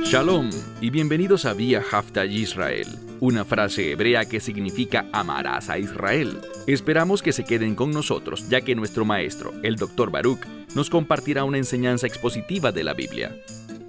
Shalom y bienvenidos a Vía Haftaj Israel, una frase hebrea que significa amarás a Israel. Esperamos que se queden con nosotros, ya que nuestro maestro, el Dr. Baruch, nos compartirá una enseñanza expositiva de la Biblia.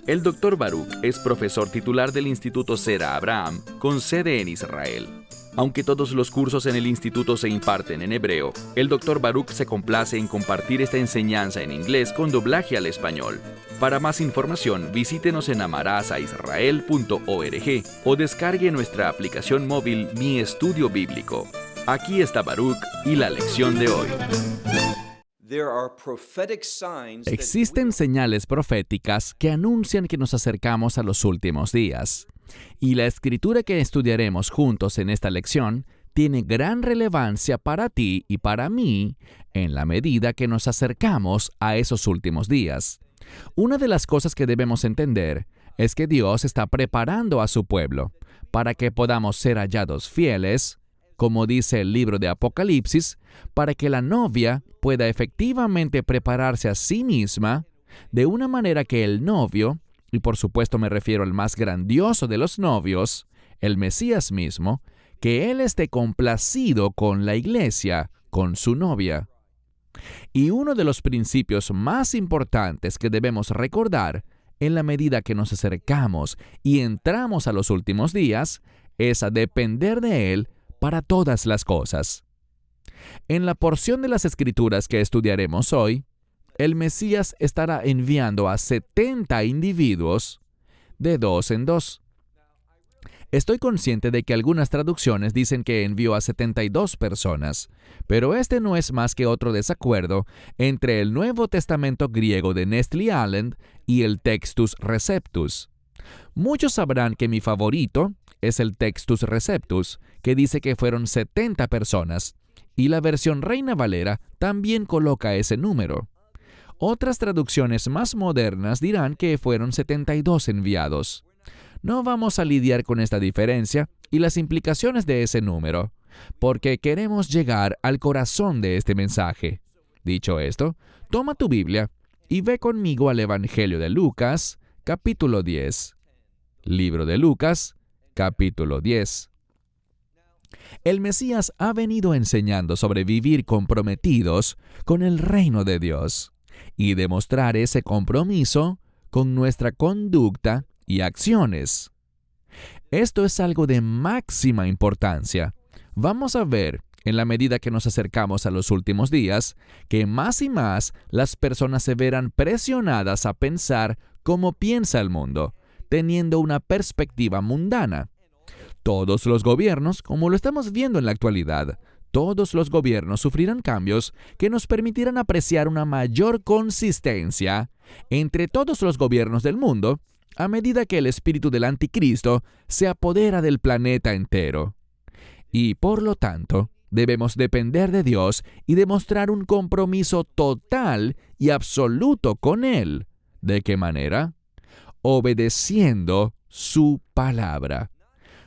El Dr. Baruch es profesor titular del Instituto Zera Abraham, con sede en Israel. Aunque todos los cursos en el instituto se imparten en hebreo, el Dr. Baruch se complace en compartir esta enseñanza en inglés con doblaje al español. Para más información, visítenos en amarasaisrael.org o descargue nuestra aplicación móvil Mi Estudio Bíblico. Aquí está Baruch y la lección de hoy. Existen señales proféticas que anuncian que nos acercamos a los últimos días. Y la escritura que estudiaremos juntos en esta lección tiene gran relevancia para ti y para mí en la medida que nos acercamos a esos últimos días. Una de las cosas que debemos entender es que Dios está preparando a su pueblo para que podamos ser hallados fieles, como dice el libro de Apocalipsis, para que la novia pueda efectivamente prepararse a sí misma de una manera que el novio, y por supuesto me refiero al más grandioso de los novios, el Mesías mismo, que Él esté complacido con la iglesia, con su novia. Y uno de los principios más importantes que debemos recordar en la medida que nos acercamos y entramos a los últimos días es a depender de Él para todas las cosas. En la porción de las Escrituras que estudiaremos hoy, el Mesías estará enviando a 70 individuos de dos en dos. Estoy consciente de que algunas traducciones dicen que envió a 72 personas, pero este no es más que otro desacuerdo entre el Nuevo Testamento griego de Nestle Aland y el Textus Receptus. Muchos sabrán que mi favorito es el Textus Receptus, que dice que fueron 70 personas, y la versión Reina Valera también coloca ese número. Otras traducciones más modernas dirán que fueron 72 enviados. No vamos a lidiar con esta diferencia y las implicaciones de ese número, porque queremos llegar al corazón de este mensaje. Dicho esto, toma tu Biblia y ve conmigo al Evangelio de Lucas, capítulo 10. Libro de Lucas, capítulo 10. El Mesías ha venido enseñando sobre vivir comprometidos con el reino de Dios y demostrar ese compromiso con nuestra conducta y acciones. Esto es algo de máxima importancia. Vamos a ver, en la medida que nos acercamos a los últimos días, que más y más las personas se verán presionadas a pensar como piensa el mundo, teniendo una perspectiva mundana. Todos los gobiernos, como lo estamos viendo en la actualidad, todos los gobiernos sufrirán cambios que nos permitirán apreciar una mayor consistencia entre todos los gobiernos del mundo a medida que el espíritu del anticristo se apodera del planeta entero. Y por lo tanto, debemos depender de Dios y demostrar un compromiso total y absoluto con Él. ¿De qué manera? Obedeciendo su palabra.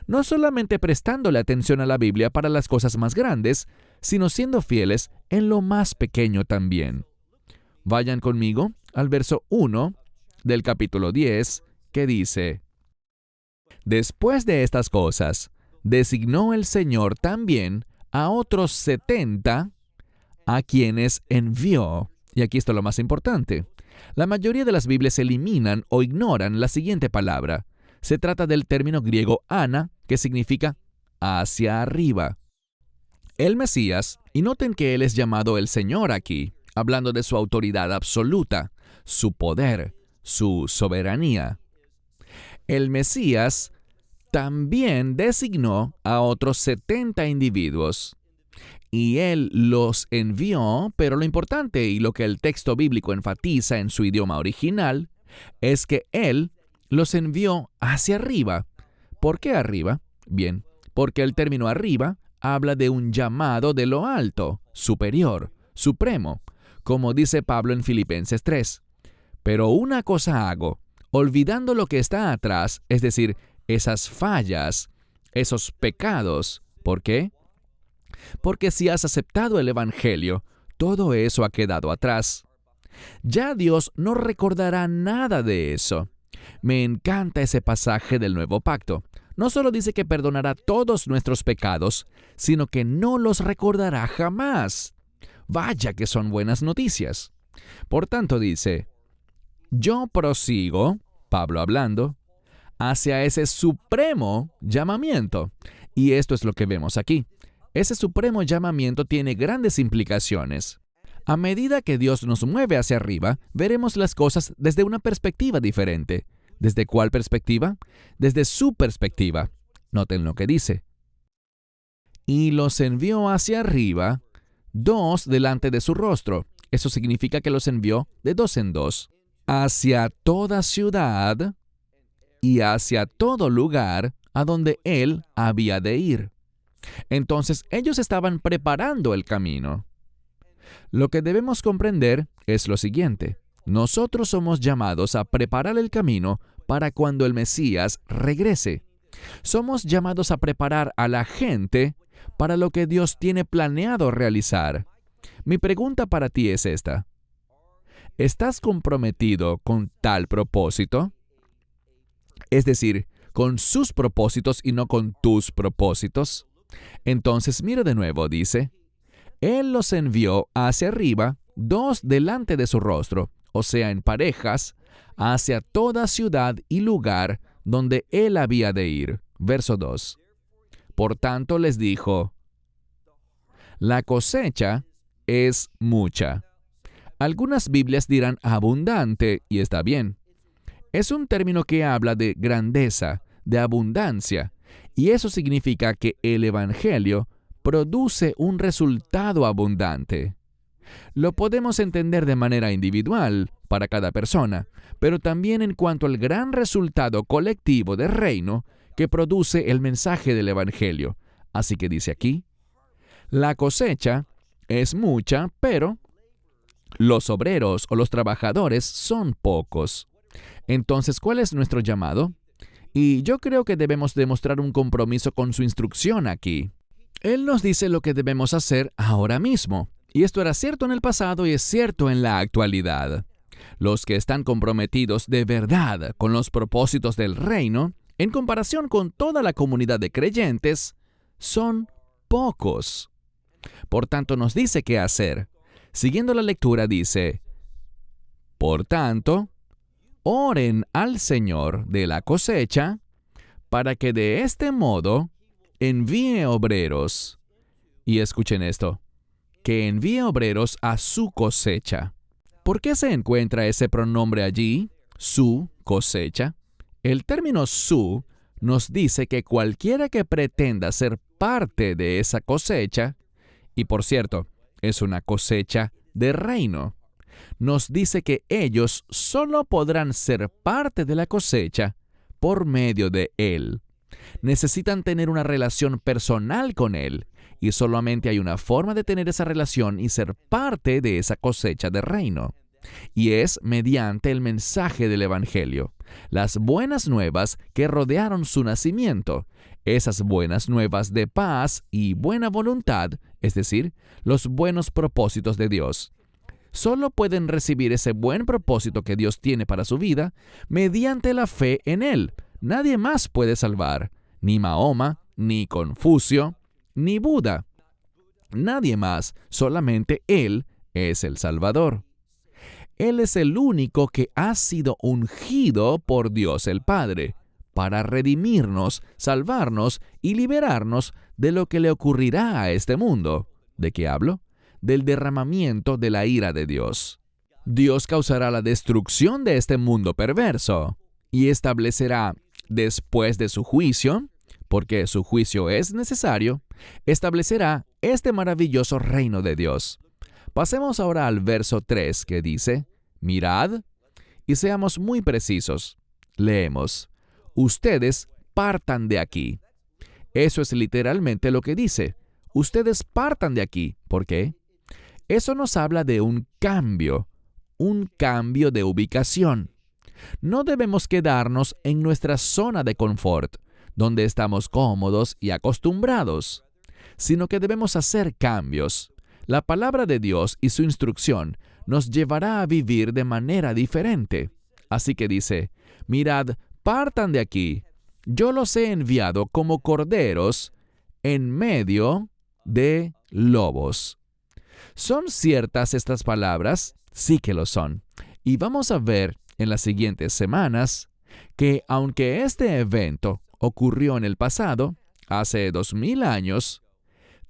No solamente prestándole atención a la Biblia para las cosas más grandes, sino siendo fieles en lo más pequeño también. Vayan conmigo al verso 1 del capítulo 10, que dice: Después de estas cosas, designó el Señor también a otros 70, a quienes envió. Y aquí está lo más importante. La mayoría de las Biblias eliminan o ignoran la siguiente palabra. Se trata del término griego ana, que significa hacia arriba. El Mesías, y noten que Él es llamado el Señor aquí, hablando de su autoridad absoluta, su poder, su soberanía. El Mesías también designó a otros 70 individuos. Y Él los envió, pero lo importante y lo que el texto bíblico enfatiza en su idioma original es que Él los envió hacia arriba. ¿Por qué arriba? Bien, porque el término arriba habla de un llamado de lo alto, superior, supremo, como dice Pablo en Filipenses 3. Pero una cosa hago, olvidando lo que está atrás, es decir, esas fallas, esos pecados. ¿Por qué? Porque si has aceptado el Evangelio, todo eso ha quedado atrás. Ya Dios no recordará nada de eso. Me encanta ese pasaje del Nuevo Pacto. No solo dice que perdonará todos nuestros pecados, sino que no los recordará jamás. Vaya que son buenas noticias. Por tanto dice, yo prosigo, Pablo hablando, hacia ese supremo llamamiento. Y esto es lo que vemos aquí. Ese supremo llamamiento tiene grandes implicaciones. A medida que Dios nos mueve hacia arriba, veremos las cosas desde una perspectiva diferente. ¿Desde cuál perspectiva? Desde su perspectiva. Noten lo que dice. Y los envió hacia arriba, dos delante de su rostro. Eso significa que los envió de dos en dos. Hacia toda ciudad y hacia todo lugar a donde él había de ir. Entonces ellos estaban preparando el camino. Lo que debemos comprender es lo siguiente. Nosotros somos llamados a preparar el camino para cuando el Mesías regrese. Somos llamados a preparar a la gente para lo que Dios tiene planeado realizar. Mi pregunta para ti es esta. ¿Estás comprometido con tal propósito? Es decir, con sus propósitos y no con tus propósitos. Entonces, mira de nuevo, dice, Él los envió hacia arriba, dos delante de su rostro, o sea, en parejas, hacia toda ciudad y lugar donde Él había de ir. Verso 2. Por tanto les dijo, la cosecha es mucha. Algunas Biblias dirán abundante, y está bien. Es un término que habla de grandeza, de abundancia, y eso significa que el Evangelio produce un resultado abundante. Lo podemos entender de manera individual para cada persona, pero también en cuanto al gran resultado colectivo del reino que produce el mensaje del Evangelio. Así que dice aquí, la cosecha es mucha, pero los obreros o los trabajadores son pocos. Entonces, ¿cuál es nuestro llamado? Y yo creo que debemos demostrar un compromiso con su instrucción aquí. Él nos dice lo que debemos hacer ahora mismo. Y esto era cierto en el pasado y es cierto en la actualidad. Los que están comprometidos de verdad con los propósitos del reino, en comparación con toda la comunidad de creyentes, son pocos. Por tanto, nos dice qué hacer. Siguiendo la lectura dice, por tanto, oren al Señor de la cosecha para que de este modo envíe obreros. Y escuchen esto, que envíe obreros a su cosecha. ¿Por qué se encuentra ese pronombre allí, su cosecha? El término su nos dice que cualquiera que pretenda ser parte de esa cosecha, y por cierto, es una cosecha de reino, nos dice que ellos solo podrán ser parte de la cosecha por medio de Él. Necesitan tener una relación personal con Él, y solamente hay una forma de tener esa relación y ser parte de esa cosecha de reino. Y es mediante el mensaje del Evangelio, las buenas nuevas que rodearon su nacimiento, esas buenas nuevas de paz y buena voluntad, es decir, los buenos propósitos de Dios. Solo pueden recibir ese buen propósito que Dios tiene para su vida mediante la fe en Él. Nadie más puede salvar, ni Mahoma, ni Confucio, ni Buda. Nadie más, solamente Él es el Salvador. Él es el único que ha sido ungido por Dios el Padre para redimirnos, salvarnos y liberarnos de lo que le ocurrirá a este mundo. ¿De qué hablo? Del derramamiento de la ira de Dios. Dios causará la destrucción de este mundo perverso y establecerá, después de su juicio, porque su juicio es necesario, establecerá este maravilloso reino de Dios. Pasemos ahora al verso 3 que dice, mirad, y seamos muy precisos. Leemos, ustedes partan de aquí. Eso es literalmente lo que dice. Ustedes partan de aquí. ¿Por qué? Eso nos habla de un cambio de ubicación. No debemos quedarnos en nuestra zona de confort, donde estamos cómodos y acostumbrados, sino que debemos hacer cambios. La palabra de Dios y su instrucción nos llevará a vivir de manera diferente. Así que dice, Mirad, partan de aquí. Yo los he enviado como corderos en medio de lobos. ¿Son ciertas estas palabras? Sí que lo son. Y vamos a ver en las siguientes semanas que aunque este evento ocurrió en el pasado, hace 2000 años,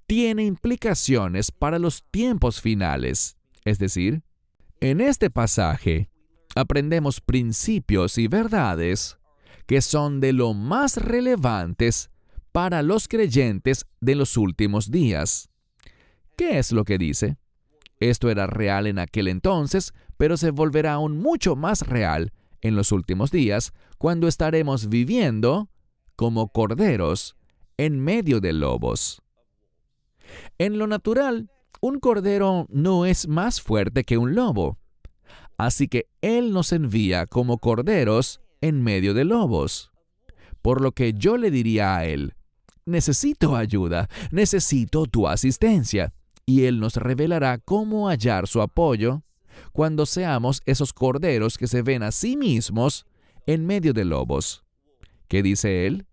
tiene implicaciones para los tiempos finales. Es decir, en este pasaje aprendemos principios y verdades que son de lo más relevantes para los creyentes de los últimos días. ¿Qué es lo que dice? Esto era real en aquel entonces, pero se volverá aún mucho más real en los últimos días, cuando estaremos viviendo como corderos en medio de lobos. En lo natural, un cordero no es más fuerte que un lobo. Así que Él nos envía como corderos en medio de lobos. Por lo que yo le diría a Él, necesito ayuda, necesito tu asistencia. Y Él nos revelará cómo hallar su apoyo cuando seamos esos corderos que se ven a sí mismos en medio de lobos. ¿Qué dice Él?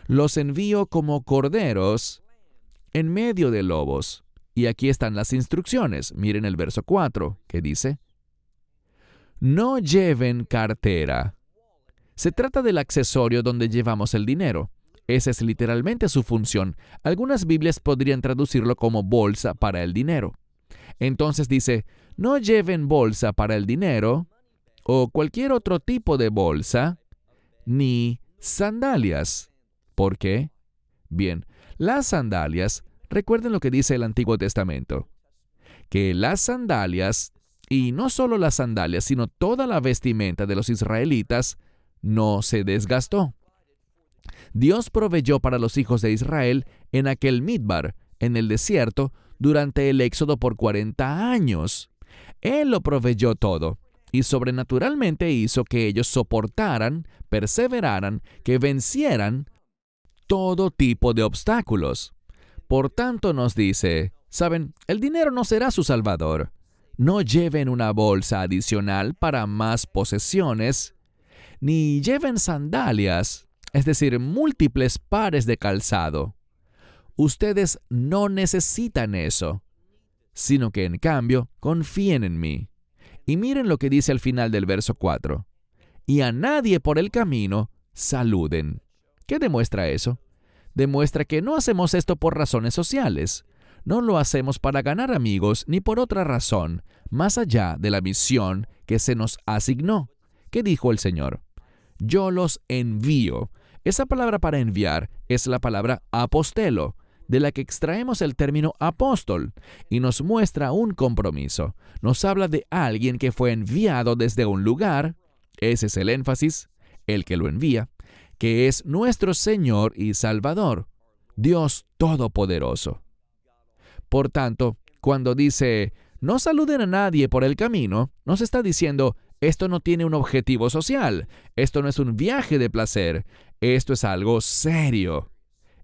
Los envío como corderos en medio de lobos. Y aquí están las instrucciones. Miren el verso 4, que dice: no lleven cartera. Se trata del accesorio donde llevamos el dinero. Esa es literalmente su función. Algunas Biblias podrían traducirlo como bolsa para el dinero. Entonces dice, no lleven bolsa para el dinero o cualquier otro tipo de bolsa, ni sandalias. ¿Por qué? Bien, las sandalias, recuerden lo que dice el Antiguo Testamento, que las sandalias, y no solo las sandalias, sino toda la vestimenta de los israelitas, no se desgastó. Dios proveyó para los hijos de Israel en aquel Midbar, en el desierto, durante el éxodo por 40 años. Él lo proveyó todo, y sobrenaturalmente hizo que ellos soportaran, perseveraran, que vencieran todo tipo de obstáculos. Por tanto nos dice, ¿saben? El dinero no será su salvador. No lleven una bolsa adicional para más posesiones, ni lleven sandalias, es decir, múltiples pares de calzado. Ustedes no necesitan eso, sino que en cambio confíen en mí. Y miren lo que dice al final del verso 4. Y a nadie por el camino saluden. ¿Qué demuestra eso? Demuestra que no hacemos esto por razones sociales. No lo hacemos para ganar amigos ni por otra razón, más allá de la misión que se nos asignó. ¿Qué dijo el Señor? Yo los envío. Esa palabra para enviar es la palabra apostelo, de la que extraemos el término apóstol, y nos muestra un compromiso. Nos habla de alguien que fue enviado desde un lugar, ese es el énfasis, el que lo envía, que es nuestro Señor y Salvador, Dios Todopoderoso. Por tanto, cuando dice, no saluden a nadie por el camino, nos está diciendo, esto no tiene un objetivo social, esto no es un viaje de placer, esto es algo serio.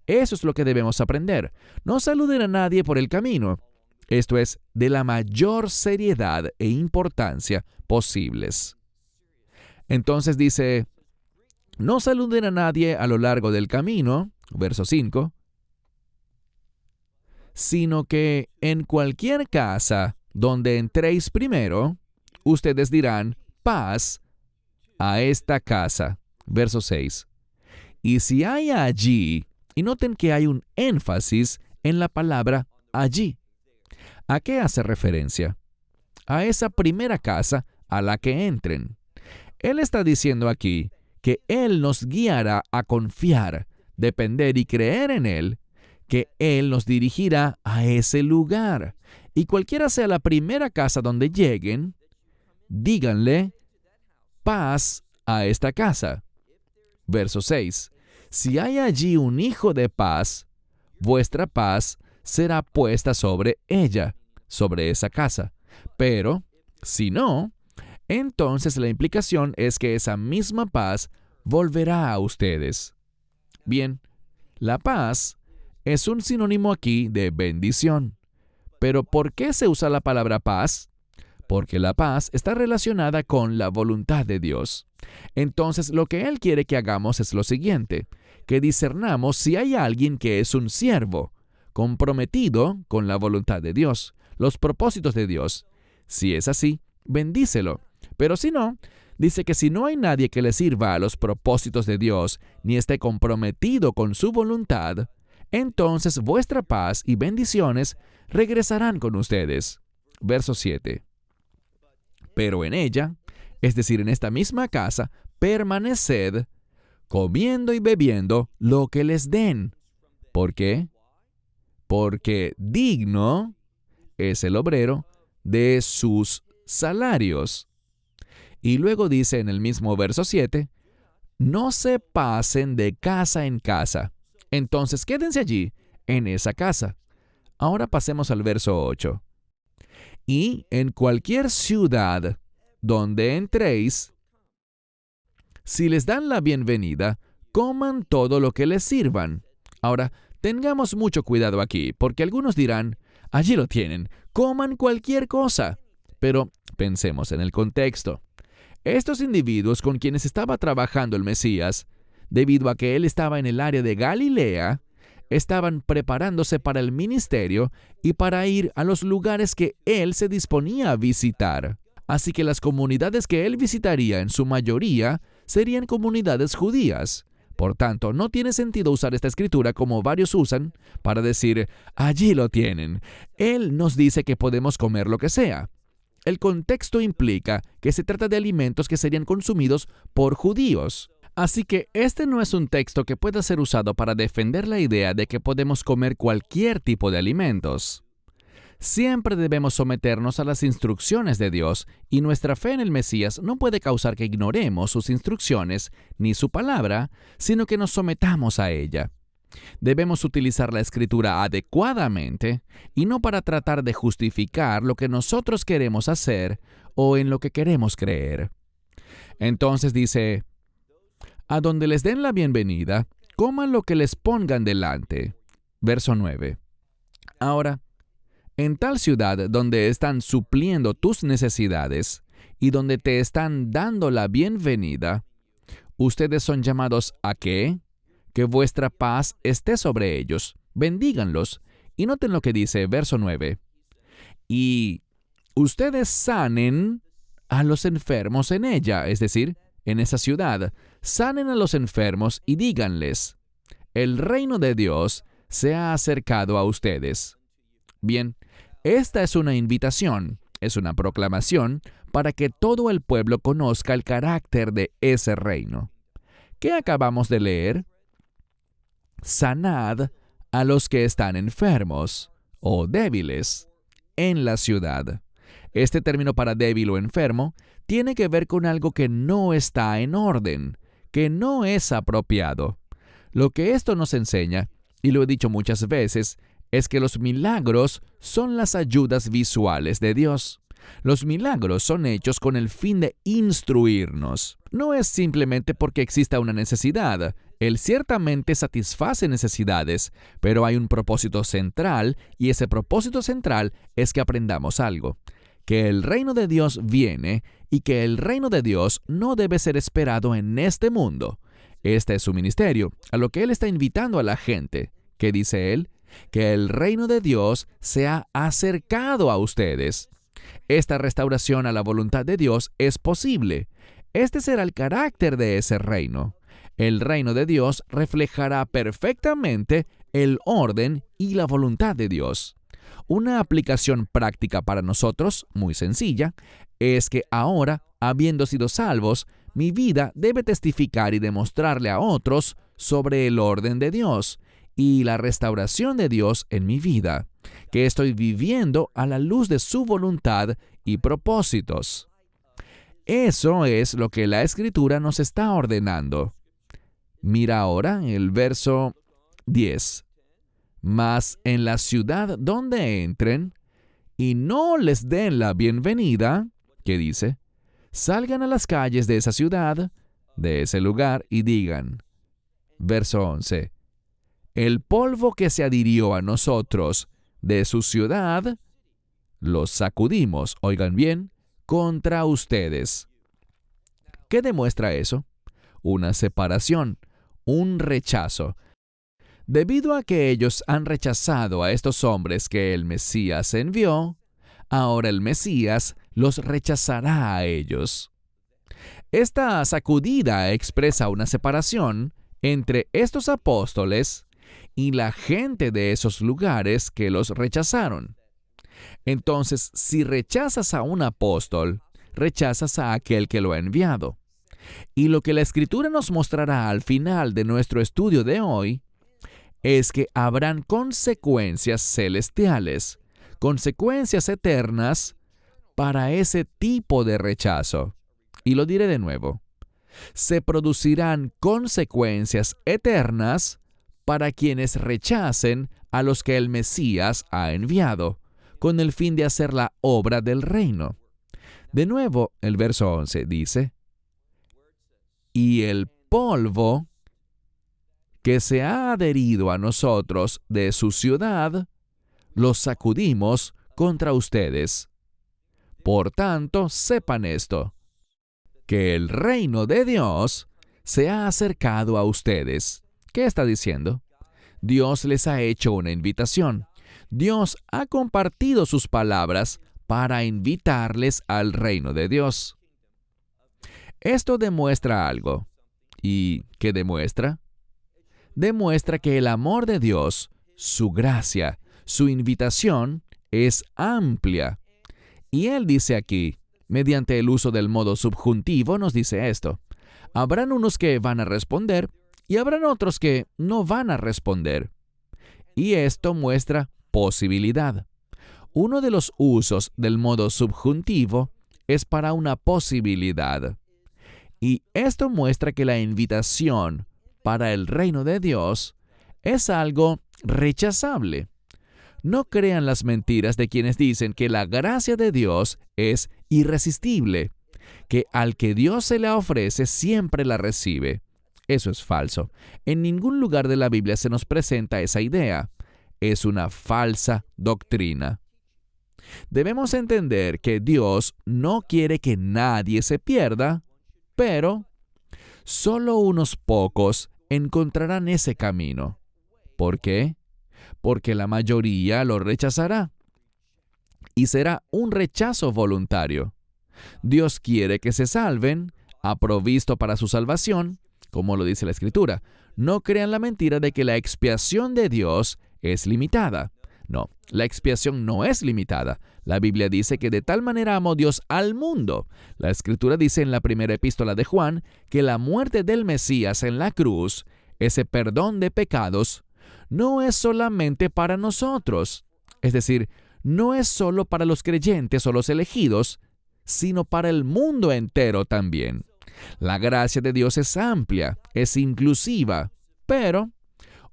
Eso es lo que debemos aprender. No saluden a nadie por el camino. Esto es de la mayor seriedad e importancia posibles. Entonces dice, no saluden a nadie a lo largo del camino, verso 5, sino que en cualquier casa donde entréis primero, ustedes dirán, paz a esta casa, verso 6. Y si hay allí, y noten que hay un énfasis en la palabra allí. ¿A qué hace referencia? A esa primera casa a la que entren. Él está diciendo aquí que Él nos guiará a confiar, depender y creer en Él, que Él nos dirigirá a ese lugar. Y cualquiera sea la primera casa donde lleguen, díganle, paz a esta casa. Verso 6. Si hay allí un hijo de paz, vuestra paz será puesta sobre ella, sobre esa casa. Pero, si no, entonces la implicación es que esa misma paz volverá a ustedes. Bien, la paz es un sinónimo aquí de bendición. Pero ¿por qué se usa la palabra paz? porque la paz está relacionada con la voluntad de Dios. Entonces, lo que Él quiere que hagamos es lo siguiente, que discernamos si hay alguien que es un siervo, comprometido con la voluntad de Dios, los propósitos de Dios. Si es así, bendícelo. Pero si no, dice que si no hay nadie que le sirva a los propósitos de Dios, ni esté comprometido con su voluntad, entonces vuestra paz y bendiciones regresarán con ustedes. Verso 7. Pero en ella, es decir, en esta misma casa, permaneced, comiendo y bebiendo lo que les den. ¿Por qué? Porque digno es el obrero de sus salarios. Y luego dice en el mismo verso 7, no se pasen de casa en casa. Entonces quédense allí, en esa casa. Ahora pasemos al verso 8. Y en cualquier ciudad donde entréis, si les dan la bienvenida, coman todo lo que les sirvan. Ahora, tengamos mucho cuidado aquí, porque algunos dirán, allí lo tienen, coman cualquier cosa. Pero pensemos en el contexto. Estos individuos con quienes estaba trabajando el Mesías, debido a que él estaba en el área de Galilea, estaban preparándose para el ministerio y para ir a los lugares que él se disponía a visitar. Así que las comunidades que él visitaría en su mayoría serían comunidades judías. Por tanto, no tiene sentido usar esta escritura como varios usan para decir, allí lo tienen. Él nos dice que podemos comer lo que sea. El contexto implica que se trata de alimentos que serían consumidos por judíos. Así que este no es un texto que pueda ser usado para defender la idea de que podemos comer cualquier tipo de alimentos. Siempre debemos someternos a las instrucciones de Dios, y nuestra fe en el Mesías no puede causar que ignoremos sus instrucciones ni su palabra, sino que nos sometamos a ella. Debemos utilizar la Escritura adecuadamente y no para tratar de justificar lo que nosotros queremos hacer o en lo que queremos creer. Entonces dice, a donde les den la bienvenida, coman lo que les pongan delante. Verso 9. Ahora, en tal ciudad donde están supliendo tus necesidades y donde te están dando la bienvenida, ustedes son llamados ¿a qué? Que vuestra paz esté sobre ellos. Bendíganlos. Y noten lo que dice, verso 9. Y ustedes sanen a los enfermos en ella, es decir, en esa ciudad. Sanen a los enfermos y díganles, el reino de Dios se ha acercado a ustedes. Bien, esta es una invitación, es una proclamación para que todo el pueblo conozca el carácter de ese reino. ¿Qué acabamos de leer? Sanad a los que están enfermos o débiles en la ciudad. Este término para débil o enfermo tiene que ver con algo que no está en orden, que no es apropiado. Lo que esto nos enseña, y lo he dicho muchas veces, es que los milagros son las ayudas visuales de Dios. Los milagros son hechos con el fin de instruirnos. No es simplemente porque exista una necesidad. Él ciertamente satisface necesidades, pero hay un propósito central, y ese propósito central es que aprendamos algo. Que el reino de Dios viene y que el reino de Dios no debe ser esperado en este mundo. Este es su ministerio, a lo que Él está invitando a la gente. ¿Qué dice Él? Que el reino de Dios se ha acercado a ustedes. Esta restauración a la voluntad de Dios es posible. Este será el carácter de ese reino. El reino de Dios reflejará perfectamente el orden y la voluntad de Dios. Una aplicación práctica para nosotros, muy sencilla, es que ahora, habiendo sido salvos, mi vida debe testificar y demostrarle a otros sobre el orden de Dios y la restauración de Dios en mi vida, que estoy viviendo a la luz de su voluntad y propósitos. Eso es lo que la Escritura nos está ordenando. Mira ahora el verso 10. Mas en la ciudad donde entren y no les den la bienvenida, ¿qué dice? Salgan a las calles de esa ciudad, de ese lugar, y digan, verso 11, el polvo que se adhirió a nosotros de su ciudad, los sacudimos, oigan bien, contra ustedes. ¿Qué demuestra eso? Una separación, un rechazo. Debido a que ellos han rechazado a estos hombres que el Mesías envió, ahora el Mesías los rechazará a ellos. Esta sacudida expresa una separación entre estos apóstoles y la gente de esos lugares que los rechazaron. Entonces, si rechazas a un apóstol, rechazas a aquel que lo ha enviado. Y lo que la Escritura nos mostrará al final de nuestro estudio de hoy es que habrán consecuencias celestiales, consecuencias eternas para ese tipo de rechazo. Y lo diré de nuevo. Se producirán consecuencias eternas para quienes rechacen a los que el Mesías ha enviado, con el fin de hacer la obra del reino. De nuevo, el verso 11 dice, y el polvo que se ha adherido a nosotros de su ciudad, los sacudimos contra ustedes. Por tanto, sepan esto, que el reino de Dios se ha acercado a ustedes. ¿Qué está diciendo? Dios les ha hecho una invitación. Dios ha compartido sus palabras para invitarles al reino de Dios. Esto demuestra algo. ¿Y qué demuestra? Demuestra que el amor de Dios, su gracia, su invitación es amplia. Y Él dice aquí, mediante el uso del modo subjuntivo, nos dice esto. Habrán unos que van a responder y habrán otros que no van a responder. Y esto muestra posibilidad. Uno de los usos del modo subjuntivo es para una posibilidad. Y esto muestra que la invitación para el reino de Dios es algo rechazable. No crean las mentiras de quienes dicen que la gracia de Dios es irresistible, que al que Dios se la ofrece siempre la recibe. Eso es falso. En ningún lugar de la Biblia se nos presenta esa idea. Es una falsa doctrina. Debemos entender que Dios no quiere que nadie se pierda, pero solo unos pocos encontrarán ese camino. ¿Por qué? Porque la mayoría lo rechazará. Y será un rechazo voluntario. Dios quiere que se salven, ha provisto para su salvación, como lo dice la Escritura. No crean la mentira de que la expiación de Dios es limitada. No, la expiación no es limitada. La Biblia dice que de tal manera amó Dios al mundo. La Escritura dice en la primera epístola de Juan que la muerte del Mesías en la cruz, ese perdón de pecados, no es solamente para nosotros. Es decir, no es solo para los creyentes o los elegidos, sino para el mundo entero también. La gracia de Dios es amplia, es inclusiva, pero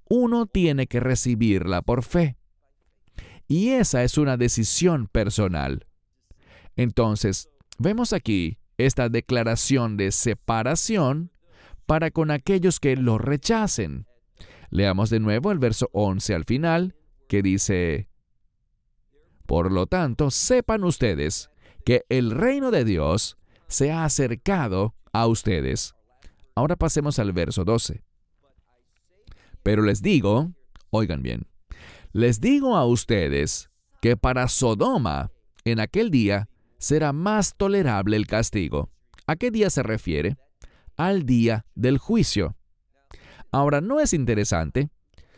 uno tiene que recibirla por fe. Y esa es una decisión personal. Entonces, vemos aquí esta declaración de separación para con aquellos que lo rechacen. Leamos de nuevo el verso 11 al final, que dice, por lo tanto, sepan ustedes que el reino de Dios se ha acercado a ustedes. Ahora pasemos al verso 12. Pero les digo, oigan bien, les digo a ustedes que para Sodoma en aquel día será más tolerable el castigo. ¿A qué día se refiere? Al día del juicio. Ahora, ¿no es interesante?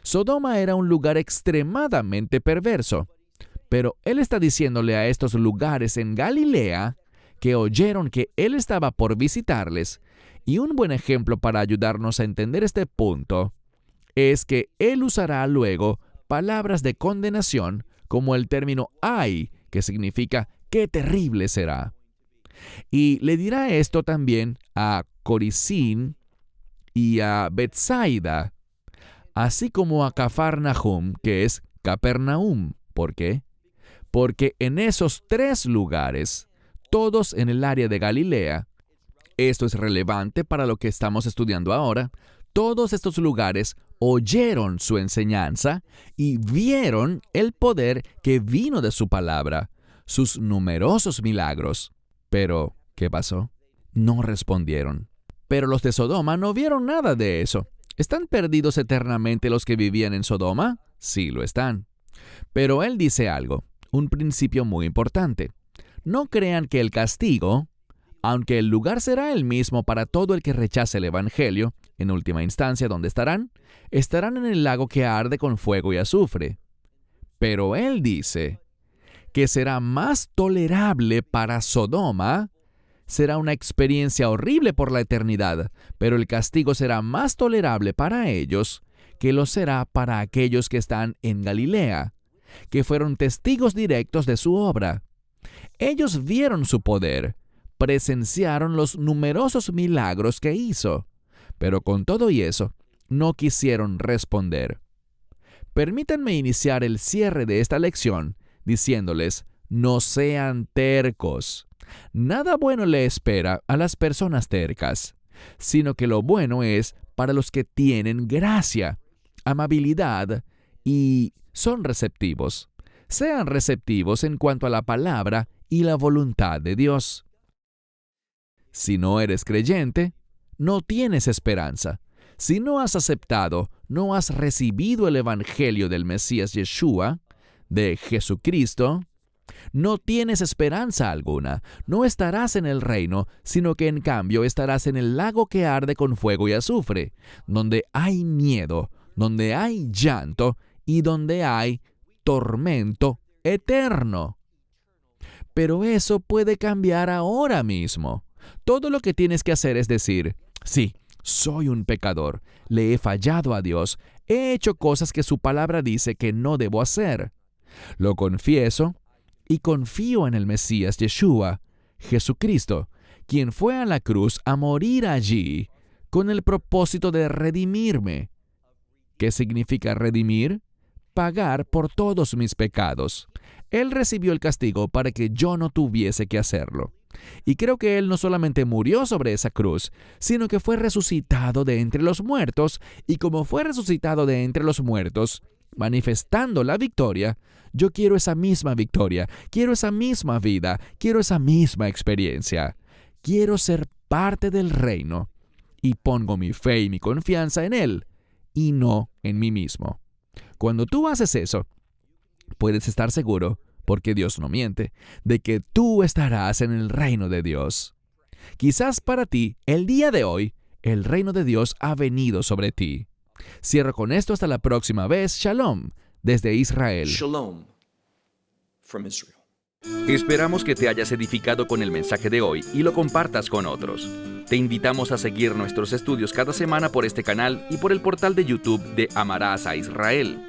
Sodoma era un lugar extremadamente perverso, pero Él está diciéndole a estos lugares en Galilea que oyeron que Él estaba por visitarles, y un buen ejemplo para ayudarnos a entender este punto es que Él usará luego palabras de condenación como el término ay, que significa qué terrible será. Y le dirá esto también a Corazín y a Betsaida, así como a Cafarnaum, que es Capernaum. ¿Por qué? Porque en esos tres lugares, todos en el área de Galilea, esto es relevante para lo que estamos estudiando ahora, todos estos lugares oyeron su enseñanza y vieron el poder que vino de su palabra, sus numerosos milagros. Pero, ¿qué pasó? No respondieron. Pero los de Sodoma no vieron nada de eso. ¿Están perdidos eternamente los que vivían en Sodoma? Sí lo están. Pero él dice algo, un principio muy importante. No crean que el castigo, aunque el lugar será el mismo para todo el que rechace el Evangelio, en última instancia, ¿dónde estarán? Estarán en el lago que arde con fuego y azufre. Pero él dice que será más tolerable para Sodoma. Será una experiencia horrible por la eternidad, pero el castigo será más tolerable para ellos que lo será para aquellos que están en Galilea, que fueron testigos directos de su obra. Ellos vieron su poder, presenciaron los numerosos milagros que hizo, pero con todo y eso, no quisieron responder. Permítanme iniciar el cierre de esta lección diciéndoles, no sean tercos. Nada bueno le espera a las personas tercas, sino que lo bueno es para los que tienen gracia, amabilidad y son receptivos. Sean receptivos en cuanto a la palabra y la voluntad de Dios. Si no eres creyente, no tienes esperanza. Si no has aceptado, no has recibido el Evangelio del Mesías Yeshua, de Jesucristo, no tienes esperanza alguna. No estarás en el reino, sino que en cambio estarás en el lago que arde con fuego y azufre, donde hay miedo, donde hay llanto y donde hay tormento eterno. Pero eso puede cambiar ahora mismo. Todo lo que tienes que hacer es decir, sí, soy un pecador, le he fallado a Dios, he hecho cosas que su palabra dice que no debo hacer. Lo confieso y confío en el Mesías Yeshua, Jesucristo, quien fue a la cruz a morir allí con el propósito de redimirme. ¿Qué significa redimir? Pagar por todos mis pecados. Él recibió el castigo para que yo no tuviese que hacerlo. Y creo que Él no solamente murió sobre esa cruz, sino que fue resucitado de entre los muertos, y como fue resucitado de entre los muertos, manifestando la victoria, yo quiero esa misma victoria, quiero esa misma vida, quiero esa misma experiencia. Quiero ser parte del reino, y pongo mi fe y mi confianza en Él, y no en mí mismo. Cuando tú haces eso, puedes estar seguro, porque Dios no miente, de que tú estarás en el reino de Dios. Quizás para ti, el día de hoy, el reino de Dios ha venido sobre ti. Cierro con esto hasta la próxima vez. Shalom, desde Israel. Shalom from Israel. Esperamos que te hayas edificado con el mensaje de hoy y lo compartas con otros. Te invitamos a seguir nuestros estudios cada semana por este canal y por el portal de YouTube de Amarás a Israel.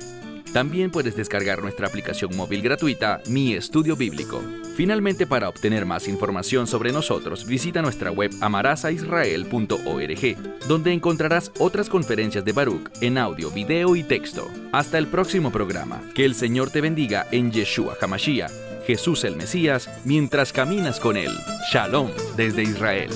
También puedes descargar nuestra aplicación móvil gratuita, Mi Estudio Bíblico. Finalmente, para obtener más información sobre nosotros, visita nuestra web amarasaisrael.org, donde encontrarás otras conferencias de Baruch en audio, video y texto. Hasta el próximo programa. Que el Señor te bendiga en Yeshua HaMashiach, Jesús el Mesías, mientras caminas con Él. Shalom desde Israel.